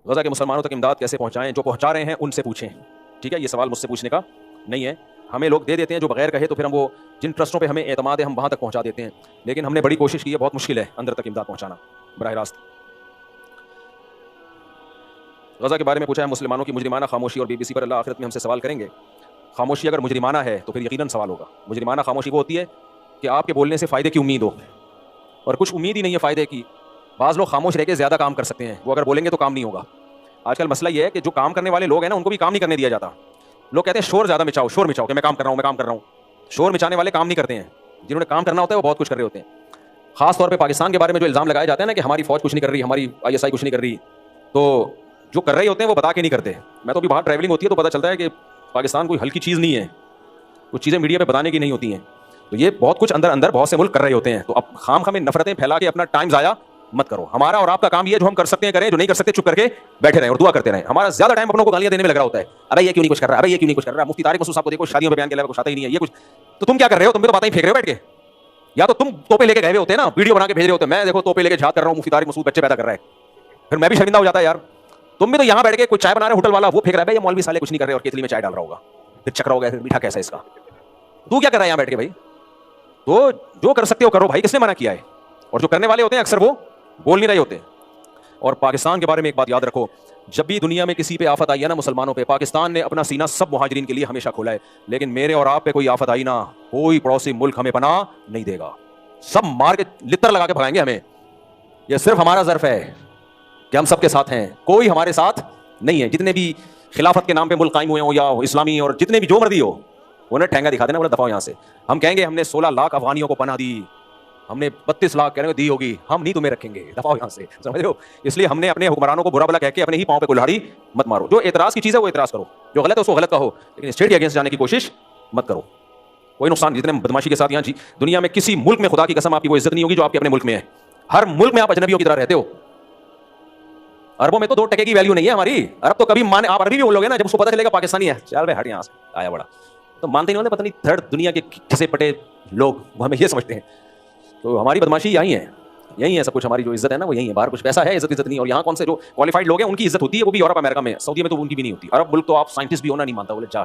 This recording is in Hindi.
गज़ा के मुसलमानों तक इमदाद कैसे पहुँचाएँ? जो पहुँचा रहे हैं उनसे पूछें। ठीक है, ये सवाल मुझसे पूछने का नहीं है। हमें लोग दे देते हैं जो बगैर कहे, तो फिर हम वो जिन ट्रस्टों पे हमें एतमाद है हम वहाँ तक पहुँचा देते हैं। लेकिन हमने बड़ी कोशिश की है, बहुत मुश्किल है अंदर तक इमदाद पहुँचाना बराह रास्त। गज़ा के बारे में पूछा है, मुसलमानों की मुजरिमाना खामोशी और बीबीसी पर अल्लाह आखिरत में हमसे सवाल करेंगे। खामोशी अगर मुजरिमाना है तो फिर यकीनन सवाल होगा। मुजरिमाना खामोशी वो होती है कि आपके बोलने से फ़ायदे की उम्मीद हो और कुछ उम्मीद ही नहीं है फ़ायदे की। बाज़ लोग खामोश रह के ज़्यादा काम कर सकते हैं, वो अगर बोलेंगे तो काम नहीं होगा। आजकल मसला ये है कि जो काम करने वाले लोग हैं ना, उनको भी काम नहीं करने दिया जाता। लोग कहते हैं शोर ज़्यादा मचाओ, शोर मचाओ कि मैं काम कर रहा हूँ, मैं काम कर रहा हूँ। शोर मचाने वाले काम नहीं करते हैं, जिन्होंने काम करना होता है वो बहुत कुछ कर रहे होते हैं। खास तौर पे पाकिस्तान के बारे में जो इल्ज़ाम लगाए जाते हैं ना कि हमारी फ़ौज कुछ नहीं कर रही, हमारी ISI कुछ नहीं कर रही, तो जो कर रहे होते हैं वो बता के नहीं करते। मैं तो अभी बाहर ट्रैवलिंग होती है तो पता चलता है कि पाकिस्तान कोई हल्की चीज़ नहीं है, कुछ चीज़ें मीडिया पे बताने की नहीं होती हैं। तो ये बहुत कुछ अंदर अंदर बहुत से मुल्क कर रहे होते हैं। तो अब खाम में नफरतें फैला के अपना टाइम ज़ाया मत करो। हमारा और आपका काम ये, जो हम कर सकते हैं करें, जो नहीं कर सकते चुप करके बैठे रहें और दुआ करते रहें। हमारा ज़्यादा टाइम अपनों को गालियां देने में लग रहा होता है, अरे ये क्यों नहीं कुछ कर रहा, अरे ये क्यों नहीं कुछ कर रहा। मुफ्ती तारिक मसूद साहब को देखो, शादियों में बयान के अलावा कुछ आता ही नहीं है, ये कुछ। तो तुम क्या कर रहे हो? तुम भी तो बातें ही फेंक रहे हो बैठ के। या तो तुम तोपे लेके गए हुए होते हैं ना, वीडियो बना के भेज रहे होते हैं, मैं देखो तोपे लेके झात कर रहा हूँ, मुफ्ती तारिक मसूद बच्चे पैदा कर रहा है। फिर मैं भी शर्मिंदा हो जाता है यार। तुम भी तो यहाँ बैठ के कुछ चाय बना रहे, होटल वाला वो फेंक रहा है, ये मौलवी साले कुछ नहीं कर रहे और केतली में चाय डाल रहा होगा, फिर चक्रा होगा, फिर मीठा कैसा है इसका। तू क्या कर रहा है यहाँ बैठ के भाई? तो जो कर सकते हो करो भाई, किसने मना किया है? और जो करने वाले होते हैं अक्सर वो बोल नहीं रहे होते। और पाकिस्तान के बारे में एक बात याद रखो, जब भी दुनिया में किसी पे आफत आई है ना मुसलमानों पे, पाकिस्तान ने अपना सीना सब मुहाजिरीन के लिए हमेशा खोला है। लेकिन मेरे और आप पे कोई आफत आई ना, कोई पड़ोसी मुल्क हमें पनाह नहीं देगा, सब मार के लित्तर लगा के भगाएंगे हमें। यह सिर्फ हमारा ज़र्फ है कि हम सबके साथ हैं, कोई हमारे साथ नहीं है। जितने भी खिलाफत के नाम पे मुल्क कायम हुए हो या इस्लामी, और जितने भी जो मर्दी हो, उन्हें ठेंगा दिखा देना, बोला दफाओ यहाँ से। हम कहेंगे हमने 16 लाख अफगानियों को पनाह दी, हमने 32 लाख कहने दी होगी, हम नहीं तुम्हें रखेंगे, दफाओ यहाँ से, समझ रहे हो? इसलिए हमने अपने हुक्मरानों को बुरा भला कह के अपने ही पाँव पे कुल्हाड़ी मत मारो। जो एतराज़ की चीज़ है वो एतराज़ करो, जो गलत है उसको गलत कहो, लेकिन स्टेट के अगेंस्ट जाने की कोशिश मत करो। कोई नुकसान, जितने बदमाशी के साथ यहाँ जी दुनिया में किसी मुल्क में खुदा की कसम आपकी वो इज्जत नहीं होगी जो आपके अपने मुल्क में है। हर मुल्क में आप अजनबियों की तरह रहते हो। अरबों में तो 2 टके की वैल्यू नहीं है हमारी। अरब तो कभी माने, आप अरबी भी बोलोगे ना, जब उसको पता चलेगा पाकिस्तानी है, चल भाई हट यहाँ से, आया बड़ा, तो मानते नहीं होते। पता नहीं थर्ड दुनिया के घिसे पटे लोग वो हमें ये समझते हैं। तो हमारी बदमाशी यहीं है, यहीं है सब कुछ। हमारी जो इज्जत है ना वो यहीं है, बाहर कुछ पैसा है, इज्जत नहीं। और यहाँ कौन से जो क्वालिफाइड लोग हैं उनकी इज्जत होती है, वो भी यूरोप अमेरिका में, सऊदी में तो उनकी भी नहीं होती। अरब मुल्क तो आप साइंटिस्ट भी होना नहीं मानता, बोले जा